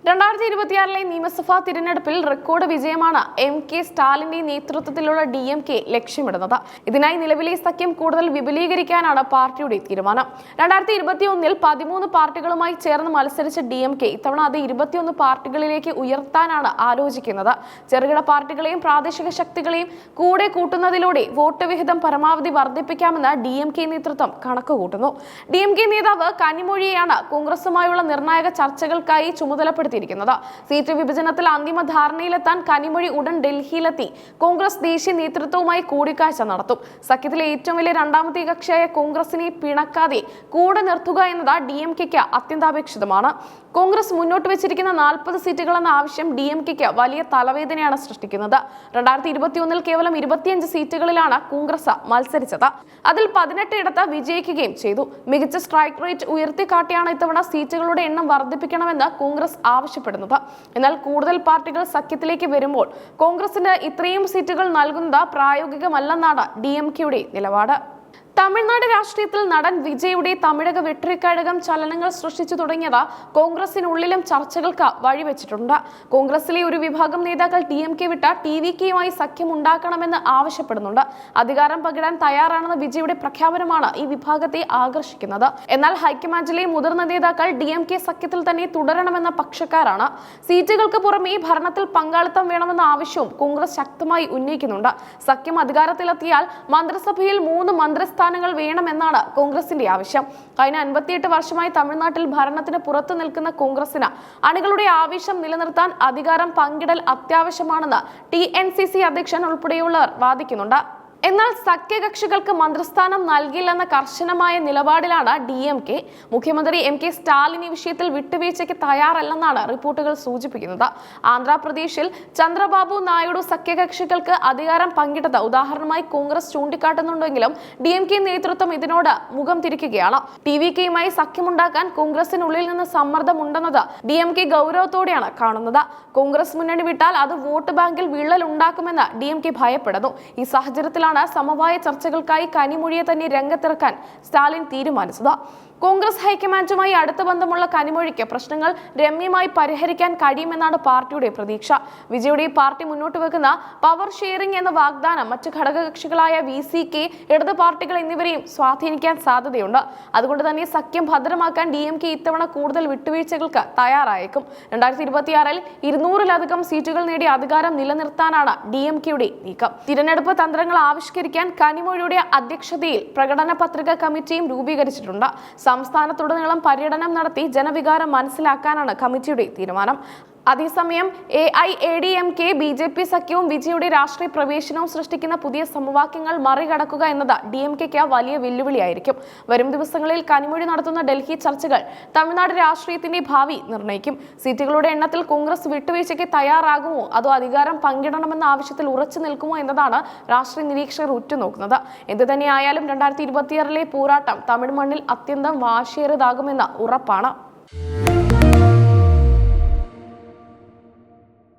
2026 നിയമസഭാ തിരഞ്ഞെടുപ്പിൽ റെക്കോർഡ് വിജയമാണ് എം.കെ. സ്റ്റാലിന്റെ നേതൃത്വത്തിലുള്ള DMK ലക്ഷ്യമിടുന്നത്. ഇതിനായി നിലവിലെ സഖ്യം കൂടുതൽ വിപുലീകരിക്കാനാണ് പാർട്ടിയുടെ തീരുമാനം. 2021 13 പാർട്ടികളുമായി ചേർന്ന് മത്സരിച്ച DMK ഇത്തവണ അത് 21 പാർട്ടികളിലേക്ക് ഉയർത്താനാണ് ആലോചിക്കുന്നത്. ചെറുകിട പാർട്ടികളെയും പ്രാദേശിക ശക്തികളെയും കൂടെ കൂട്ടുന്നതിലൂടെ വോട്ട് വിഹിതം പരമാവധി വർദ്ധിപ്പിക്കാമെന്ന് DMK നേതൃത്വം കണക്കുകൂട്ടുന്നു. DMK നേതാവ് കനിമൊഴിയെയാണ് കോൺഗ്രസുമായുള്ള നിർണായക ചർച്ചകൾക്കായി ചുമതലപ്പെടുത്തിയിരിക്കുന്നത്. സീറ്റ് വിഭജനത്തിൽ അന്തിമ ധാരണയിലെത്താൻ കനിമൊഴി ഉടൻ ഡൽഹിയിലെത്തി കോൺഗ്രസ് ദേശീയ നേതൃത്വവുമായി കൂടിക്കാഴ്ച നടത്തും. സഖ്യത്തിലെ ഏറ്റവും വലിയ രണ്ടാമത്തെ കക്ഷിയായ കോൺഗ്രസിനെ പിണക്കാതെ കൂടെ നിർത്തുക എന്നത് DMKക്ക് അത്യന്താപേക്ഷിതമാണ്. കോൺഗ്രസ് മുന്നോട്ട് വെച്ചിരിക്കുന്ന 40 സീറ്റുകളെന്ന ആവശ്യം DMKക്ക് വലിയ തലവേദനയാണ് സൃഷ്ടിക്കുന്നത്. 2021 കേവലം 25 സീറ്റുകളിലാണ് കോൺഗ്രസ് മത്സരിച്ചത്. അതിൽ 18 ഇടത്ത് വിജയിക്കുകയും ചെയ്തു. മികച്ച സ്ട്രൈക്ക് റേറ്റ് ഉയർത്തിക്കാട്ടിയാണ് ഇത്തവണ സീറ്റുകളുടെ എണ്ണം വർദ്ധിപ്പിക്കണമെന്ന് കോൺഗ്രസ് ആവശ്യപ്പെടുന്നത്. എന്നാൽ കൂടുതൽ പാർട്ടികൾ സഖ്യത്തിലേക്ക് വരുമ്പോൾ കോൺഗ്രസിന് ഇത്രയും സീറ്റുകൾ നൽകുന്നത് പ്രായോഗികമല്ലെന്നാണ് DMKയുടെ നിലപാട്. തമിഴ്നാട് രാഷ്ട്രീയത്തിൽ നടൻ വിജയുടെ തമിഴക വെട്രിക്കഴകം ചലനങ്ങൾ സൃഷ്ടിച്ചു തുടങ്ങിയത് കോൺഗ്രസിനുള്ളിലും ചർച്ചകൾക്ക് വഴിവെച്ചിട്ടുണ്ട്. കോൺഗ്രസിലെ ഒരു വിഭാഗം നേതാക്കൾ DMK വിട്ട TVKയുമായി സഖ്യം ഉണ്ടാക്കണമെന്ന് ആവശ്യപ്പെടുന്നുണ്ട്. അധികാരം പങ്കിടാൻ തയ്യാറാണെന്ന വിജയുടെ പ്രഖ്യാപനമാണ് ഈ വിഭാഗത്തെ ആകർഷിക്കുന്നത്. എന്നാൽ ഹൈക്കമാൻഡിലെ മുതിർന്ന നേതാക്കൾ DMK സഖ്യത്തിൽ തന്നെ തുടരണമെന്ന പക്ഷക്കാരാണ്. സീറ്റുകൾക്ക് പുറമെ ഭരണത്തിൽ പങ്കാളിത്തം വേണമെന്ന ആവശ്യവും കോൺഗ്രസ് ശക്തമായി ഉന്നയിക്കുന്നുണ്ട്. സഖ്യം അധികാരത്തിലെത്തിയാൽ മന്ത്രിസഭയിൽ 3 മന്ത്രിസ്ഥാനങ്ങൾ വേണമെന്നാണ് കോൺഗ്രസിന്റെ ആവശ്യം. കഴിഞ്ഞ 58 വർഷമായി തമിഴ്നാട്ടിൽ ഭരണത്തിന് പുറത്തു നിൽക്കുന്ന കോൺഗ്രസിന് അണികളുടെ ആവേശം നിലനിർത്താൻ അധികാരം പങ്കിടൽ അത്യാവശ്യമാണെന്ന് TNCC അധ്യക്ഷൻ ഉൾപ്പെടെയുള്ളവർ വാദിക്കുന്നുണ്ട്. എന്നാൽ സഖ്യകക്ഷികൾക്ക് മന്ത്രിസ്ഥാനം നൽകില്ലെന്ന കർശനമായ നിലപാടിലാണ് DMK. മുഖ്യമന്ത്രി M.K. സ്റ്റാലിൻ ഈ വിഷയത്തിൽ വിട്ടുവീഴ്ചയ്ക്ക് തയ്യാറല്ലെന്നാണ് റിപ്പോർട്ടുകൾ സൂചിപ്പിക്കുന്നത്. ആന്ധ്രാപ്രദേശിൽ ചന്ദ്രബാബു നായിഡു സഖ്യകക്ഷികൾക്ക് അധികാരം പങ്കിട്ടത് ഉദാഹരണമായി കോൺഗ്രസ് ചൂണ്ടിക്കാട്ടുന്നുണ്ടെങ്കിലും DMK നേതൃത്വം ഇതിനോട് മുഖം തിരിക്കുകയാണ്. TVKയുമായി സഖ്യമുണ്ടാക്കാൻ കോൺഗ്രസിനുള്ളിൽ നിന്ന് സമ്മർദ്ദമുണ്ടെന്നത് DMK ഗൗരവത്തോടെയാണ് കാണുന്നത്. കോൺഗ്രസ് മുന്നണി വിട്ടാൽ അത് വോട്ട് ബാങ്കിൽ വിള്ളൽ ഉണ്ടാക്കുമെന്ന് DMK ഭയപ്പെടുന്നു. ഈ സാഹചര്യത്തിൽ സമവായ ചർച്ചകൾക്കായി കനിമൊഴിയെ തന്നെ രംഗത്തിറക്കാൻ സ്റ്റാലിൻ തീരുമാനിച്ചത്. കോൺഗ്രസ് ഹൈക്കമാൻഡുമായി അടുത്ത ബന്ധമുള്ള കനിമൊഴിക്ക് പ്രശ്നങ്ങൾ രമ്യമായി പരിഹരിക്കാൻ കഴിയുമെന്നാണ് പാർട്ടിയുടെ പ്രതീക്ഷ. വിജയുടെ പാർട്ടി മുന്നോട്ട് വെക്കുന്ന പവർ ഷെയറിംഗ് എന്ന വാഗ്ദാനം മറ്റ് ഘടകകക്ഷികളായ VCK, ഇടത് പാർട്ടികൾ എന്നിവരെയും സ്വാധീനിക്കാൻ സാധ്യതയുണ്ട്. അതുകൊണ്ട് തന്നെ സഖ്യം ഭദ്രമാക്കാൻ DMK ഇത്തവണ കൂടുതൽ വിട്ടുവീഴ്ചകൾക്ക് തയ്യാറായേക്കും. 2026 200-ലധികം സീറ്റുകൾ നേടി അധികാരം നിലനിർത്താനാണ് DMKയുടെ നീക്കം. തിരഞ്ഞെടുപ്പ് തന്ത്രങ്ങൾ ആവിഷ്കരിക്കാൻ കനിമൊഴിയുടെ അധ്യക്ഷതയിൽ പ്രകടന പത്രിക കമ്മിറ്റിയും രൂപീകരിച്ചിട്ടുണ്ട്. സംസ്ഥാനത്തുടനീളം പര്യടനം നടത്തി ജനവികാരം മനസ്സിലാക്കാനാണ് കമ്മിറ്റിയുടെ തീരുമാനം. അതേസമയം AIADMK BJP സഖ്യവും വിജയുടെ രാഷ്ട്രീയ പ്രവേശനവും സൃഷ്ടിക്കുന്ന പുതിയ സമവാക്യങ്ങൾ മറികടക്കുക എന്നത് DMKക്ക് വലിയ വെല്ലുവിളിയായിരിക്കും. വരും ദിവസങ്ങളിൽ കനിമൊഴി നടത്തുന്ന ഡൽഹി ചർച്ചകൾ തമിഴ്നാട് രാഷ്ട്രീയത്തിന്റെ ഭാവി നിർണ്ണയിക്കും. സീറ്റുകളുടെ എണ്ണത്തിൽ കോൺഗ്രസ് വിട്ടുവീഴ്ചയ്ക്ക് തയ്യാറാകുമോ അതോ അധികാരം പങ്കിടണമെന്ന ആവശ്യത്തിൽ ഉറച്ചു നിൽക്കുമോ എന്നതാണ് രാഷ്ട്രീയ നിരീക്ഷകർ ഉറ്റുനോക്കുന്നത്. എന്ത് തന്നെയായാലും 2026 പോരാട്ടം തമിഴ് മണ്ണിൽ അത്യന്തം വാശിയേറിയതാകുമെന്ന് ഉറപ്പാണ്.